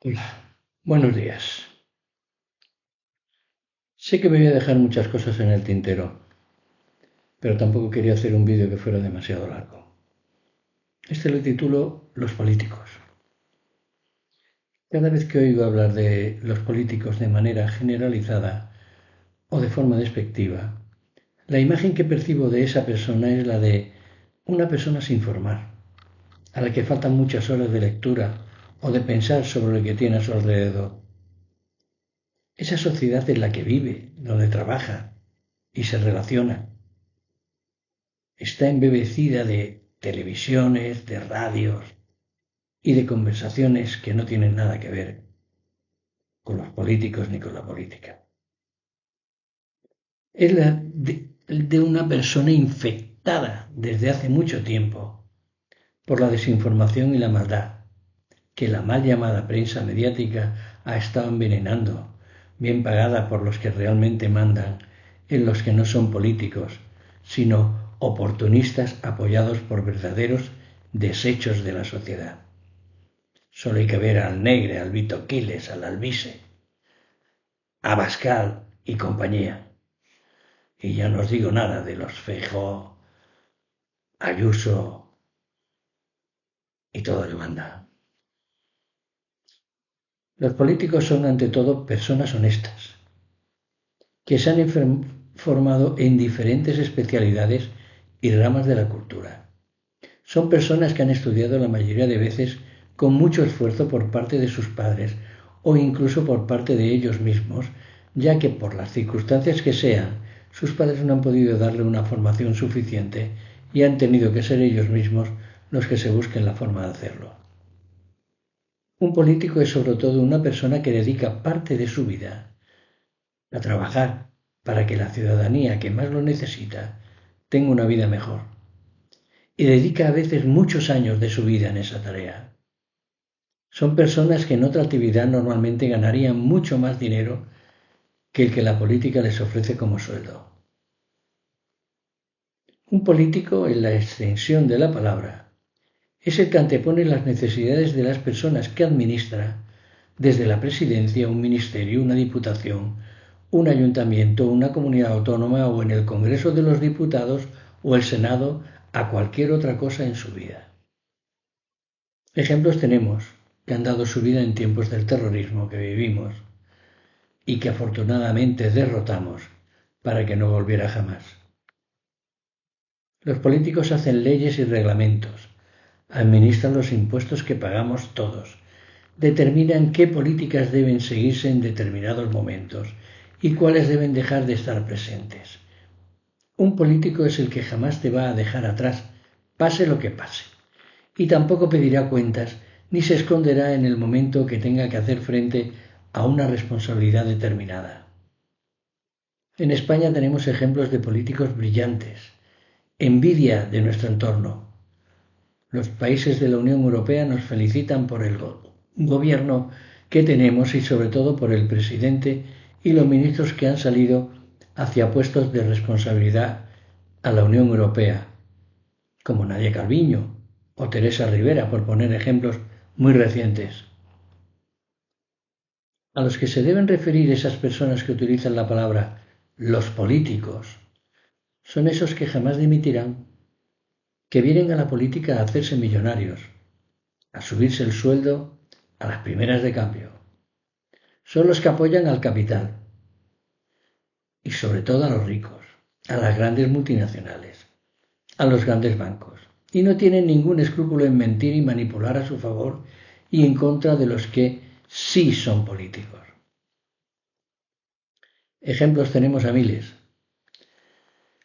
Hola, buenos días. Sé que me voy a dejar muchas cosas en el tintero, pero tampoco quería hacer un vídeo que fuera demasiado largo. Este lo titulo Los políticos. Cada vez que oigo hablar de los políticos de manera generalizada o de forma despectiva, la imagen que percibo de esa persona es la de una persona sin formar, a la que faltan muchas horas de lectura o de pensar sobre lo que tiene a su alrededor. Esa sociedad en la que vive, donde trabaja y se relaciona, está embebecida de televisiones, de radios y de conversaciones que no tienen nada que ver con los políticos ni con la política. Es la de una persona infectada desde hace mucho tiempo por la desinformación y la maldad que la mal llamada prensa mediática ha estado envenenando, bien pagada por los que realmente mandan, en los que no son políticos, sino oportunistas apoyados por verdaderos desechos de la sociedad. Solo hay que ver al Negre, al Vito Quiles, al Alvise, a Bascal y compañía. Y ya no os digo nada de los Feijóo, Ayuso y todo lo que manda. Los políticos son ante todo personas honestas, que se han formado en diferentes especialidades y ramas de la cultura. Son personas que han estudiado la mayoría de veces con mucho esfuerzo por parte de sus padres o incluso por parte de ellos mismos, ya que por las circunstancias que sean, sus padres no han podido darle una formación suficiente y han tenido que ser ellos mismos los que se busquen la forma de hacerlo. Un político es sobre todo una persona que dedica parte de su vida a trabajar para que la ciudadanía que más lo necesita tenga una vida mejor. Y dedica a veces muchos años de su vida en esa tarea. Son personas que en otra actividad normalmente ganarían mucho más dinero que el que la política les ofrece como sueldo. Un político, en la extensión de la palabra, es el que antepone las necesidades de las personas que administra, desde la presidencia, un ministerio, una diputación, un ayuntamiento, una comunidad autónoma o en el Congreso de los Diputados o el Senado, a cualquier otra cosa en su vida. Ejemplos tenemos que han dado su vida en tiempos del terrorismo que vivimos y que afortunadamente derrotamos para que no volviera jamás. Los políticos hacen leyes y reglamentos, administran los impuestos que pagamos todos, determinan qué políticas deben seguirse en determinados momentos y cuáles deben dejar de estar presentes. Un político es el que jamás te va a dejar atrás, pase lo que pase, y tampoco pedirá cuentas ni se esconderá en el momento que tenga que hacer frente a una responsabilidad determinada. En España tenemos ejemplos de políticos brillantes, envidia de nuestro entorno. Los países de la Unión Europea nos felicitan por el gobierno que tenemos y sobre todo por el presidente y los ministros que han salido hacia puestos de responsabilidad a la Unión Europea, como Nadia Calviño o Teresa Rivera, por poner ejemplos muy recientes. A los que se deben referir esas personas que utilizan la palabra los políticos son esos que jamás dimitirán, que vienen a la política a hacerse millonarios, a subirse el sueldo a las primeras de cambio. Son los que apoyan al capital y sobre todo a los ricos, a las grandes multinacionales, a los grandes bancos. Y no tienen ningún escrúpulo en mentir y manipular a su favor y en contra de los que sí son políticos. Ejemplos tenemos a miles.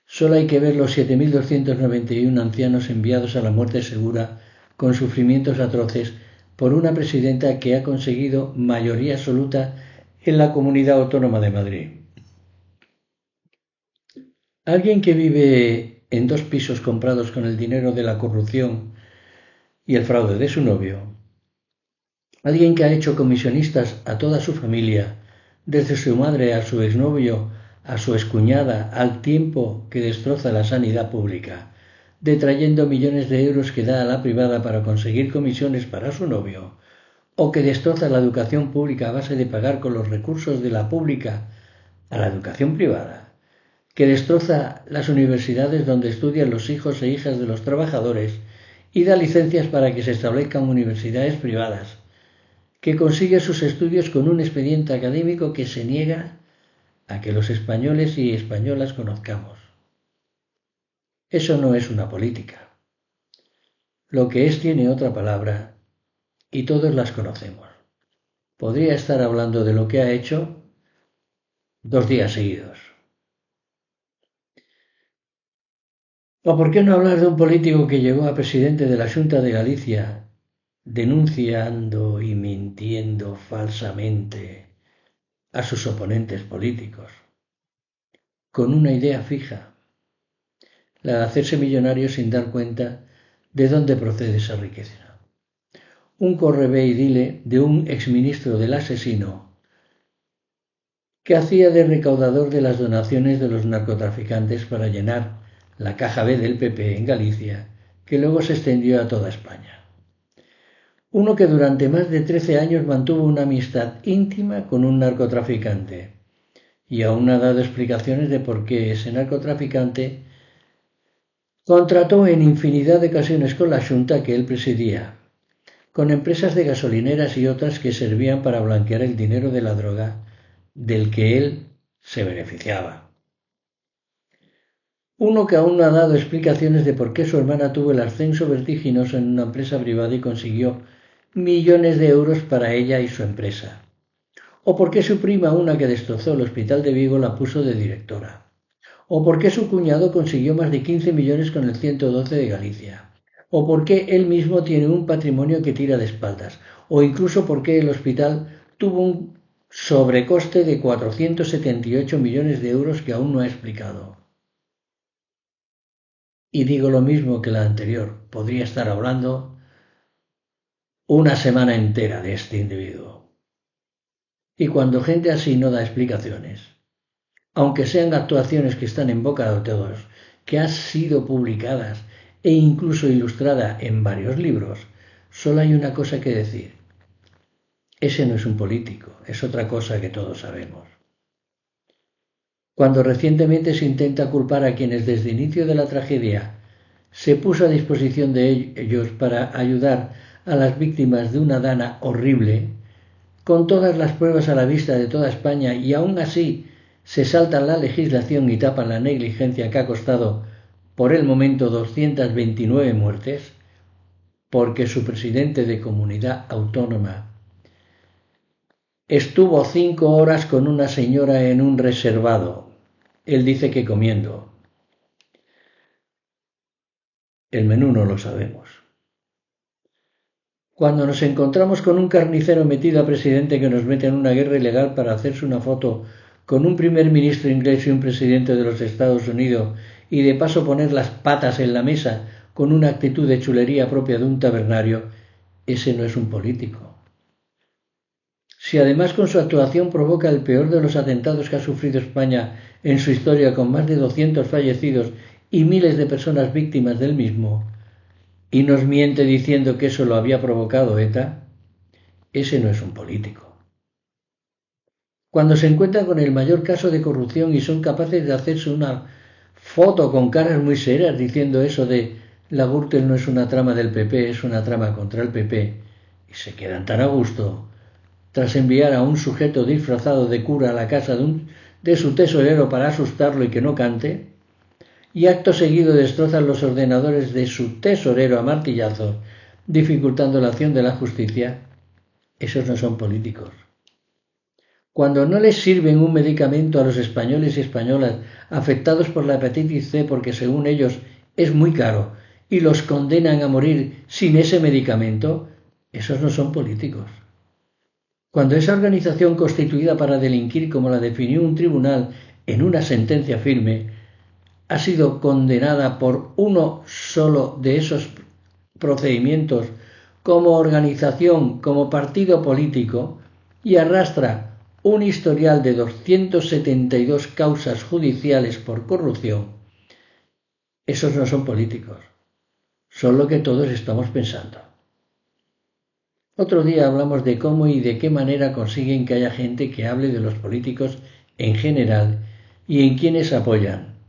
Solo hay que ver los 7.291 ancianos enviados a la muerte segura con sufrimientos atroces por una presidenta que ha conseguido mayoría absoluta en la Comunidad Autónoma de Madrid. Alguien que vive en 2 pisos comprados con el dinero de la corrupción y el fraude de su novio. Alguien que ha hecho comisionistas a toda su familia, desde su madre a su exnovio, a su excuñada, al tiempo que destroza la sanidad pública, detrayendo millones de euros que da a la privada para conseguir comisiones para su novio, o que destroza la educación pública a base de pagar con los recursos de la pública a la educación privada, que destroza las universidades donde estudian los hijos e hijas de los trabajadores y da licencias para que se establezcan universidades privadas, que consigue sus estudios con un expediente académico que se niega a que los españoles y españolas conozcamos. Eso no es una política. Lo que es tiene otra palabra y todos las conocemos. Podría estar hablando de lo que ha hecho 2 días seguidos. ¿O por qué no hablar de un político que llegó a presidente de la Xunta de Galicia denunciando y mintiendo falsamente a sus oponentes políticos, con una idea fija, la de hacerse millonario sin dar cuenta de dónde procede esa riqueza? Un corre-ve y dile de un exministro del asesino que hacía de recaudador de las donaciones de los narcotraficantes para llenar la caja B del PP en Galicia, que luego se extendió a toda España. Uno que durante más de 13 años mantuvo una amistad íntima con un narcotraficante y aún ha dado explicaciones de por qué ese narcotraficante contrató en infinidad de ocasiones con la Xunta que él presidía, con empresas de gasolineras y otras que servían para blanquear el dinero de la droga del que él se beneficiaba. Uno que aún no ha dado explicaciones de por qué su hermana tuvo el ascenso vertiginoso en una empresa privada y consiguió millones de euros para ella y su empresa. O por qué su prima, una que destrozó el hospital de Vigo, la puso de directora. O por qué su cuñado consiguió más de 15 millones con el 112 de Galicia. O por qué él mismo tiene un patrimonio que tira de espaldas. O incluso por qué el hospital tuvo un sobrecoste de 478 millones de euros que aún no ha explicado. Y digo lo mismo que la anterior, podría estar hablando una semana entera de este individuo. Y cuando gente así no da explicaciones, aunque sean actuaciones que están en boca de todos, que han sido publicadas e incluso ilustrada en varios libros, solo hay una cosa que decir. Ese no es un político, es otra cosa que todos sabemos. Cuando recientemente se intenta culpar a quienes desde el inicio de la tragedia se puso a disposición de ellos para ayudar a las víctimas de una dana horrible, con todas las pruebas a la vista de toda España, y aún así se saltan la legislación y tapan la negligencia que ha costado por el momento 229 muertes, porque su presidente de comunidad autónoma estuvo 5 horas con una señora en un reservado. Él dice que comiendo. El menú no lo sabemos. Cuando nos encontramos con un carnicero metido a presidente que nos mete en una guerra ilegal para hacerse una foto con un primer ministro inglés y un presidente de los Estados Unidos y de paso poner las patas en la mesa con una actitud de chulería propia de un tabernario, ese no es un político. Si además con su actuación provoca el peor de los atentados que ha sufrido España en su historia, con más de 200 fallecidos y miles de personas víctimas del mismo, y nos miente diciendo que eso lo había provocado ETA, ese no es un político. Cuando se encuentran con el mayor caso de corrupción y son capaces de hacerse una foto con caras muy serias diciendo eso de la Gürtel no es una trama del PP, es una trama contra el PP, y se quedan tan a gusto tras enviar a un sujeto disfrazado de cura a la casa de su tesorero para asustarlo y que no cante, y acto seguido destrozan los ordenadores de su tesorero a martillazos, dificultando la acción de la justicia, esos no son políticos. Cuando no les sirven un medicamento a los españoles y españolas afectados por la hepatitis C porque según ellos es muy caro y los condenan a morir sin ese medicamento, esos no son políticos. Cuando esa organización constituida para delinquir, como la definió un tribunal en una sentencia firme, ha sido condenada por uno solo de esos procedimientos como organización, como partido político, y arrastra un historial de 272 causas judiciales por corrupción, esos no son políticos, son lo que todos estamos pensando. Otro día hablamos de cómo y de qué manera consiguen que haya gente que hable de los políticos en general y en quienes apoyan.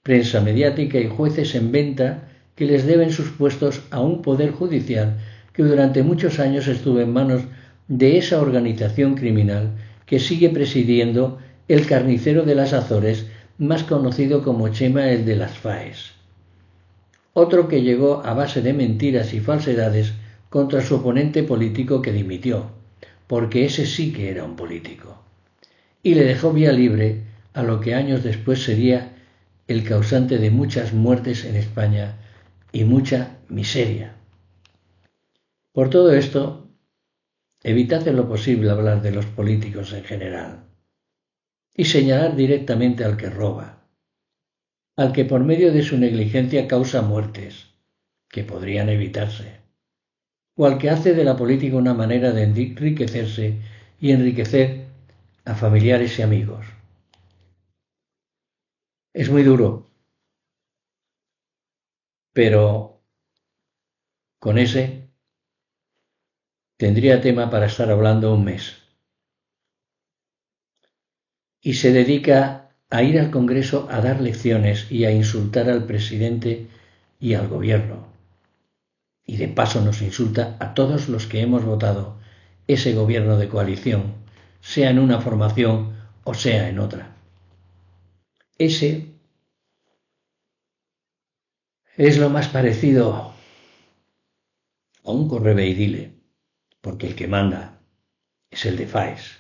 Prensa mediática y jueces en venta que les deben sus puestos a un poder judicial que durante muchos años estuvo en manos de esa organización criminal que sigue presidiendo el carnicero de las Azores, más conocido como Chema el de las Faes. Otro que llegó a base de mentiras y falsedades contra su oponente político que dimitió, porque ese sí que era un político, y le dejó vía libre a lo que años después sería el causante de muchas muertes en España y mucha miseria. Por todo esto, evitad en lo posible hablar de los políticos en general y señalar directamente al que roba, al que por medio de su negligencia causa muertes, que podrían evitarse, o al que hace de la política una manera de enriquecerse y enriquecer a familiares y amigos. Es muy duro, pero con ese tendría tema para estar hablando un mes. Y se dedica a ir al Congreso a dar lecciones y a insultar al presidente y al gobierno. Y de paso nos insulta a todos los que hemos votado ese gobierno de coalición, sea en una formación o sea en otra. Ese es lo más parecido a un correveidile, porque el que manda es el de Faes.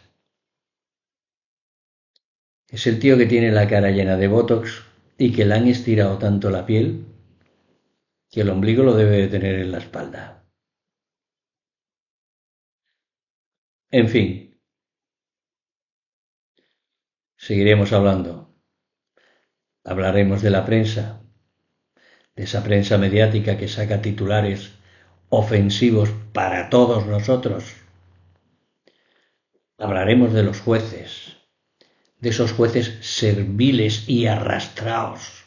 Es el tío que tiene la cara llena de botox y que le han estirado tanto la piel que el ombligo lo debe de tener en la espalda. En fin, seguiremos hablando. Hablaremos de la prensa, de esa prensa mediática que saca titulares ofensivos para todos nosotros. Hablaremos de los jueces, de esos jueces serviles y arrastrados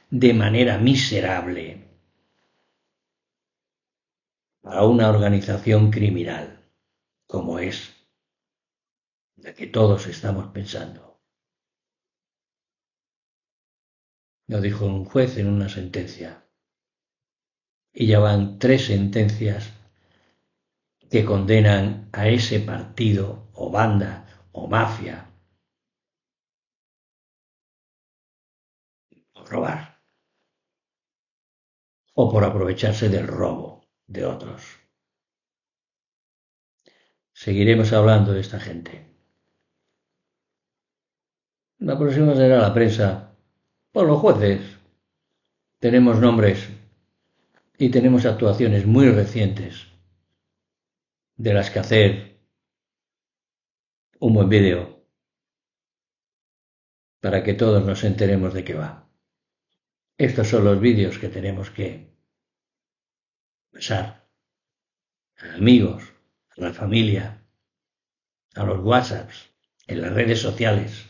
de manera miserable a una organización criminal como es la que todos estamos pensando. Lo dijo un juez en una sentencia. Y ya van 3 sentencias que condenan a ese partido o banda o mafia por robar o por aprovecharse del robo de otros. Seguiremos hablando de esta gente. La próxima será la prensa. Por los jueces. Tenemos nombres y tenemos actuaciones muy recientes de las que hacer un buen vídeo para que todos nos enteremos de qué va. Estos son los vídeos que tenemos que pasar a amigos, a la familia, a los WhatsApps, en las redes sociales.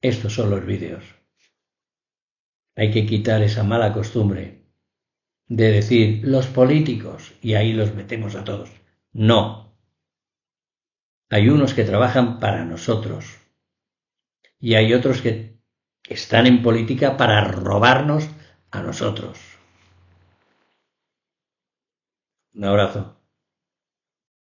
Estos son los vídeos. Hay que quitar esa mala costumbre de decir los políticos y ahí los metemos a todos. No. Hay unos que trabajan para nosotros y hay otros que están en política para robarnos a nosotros. Un abrazo.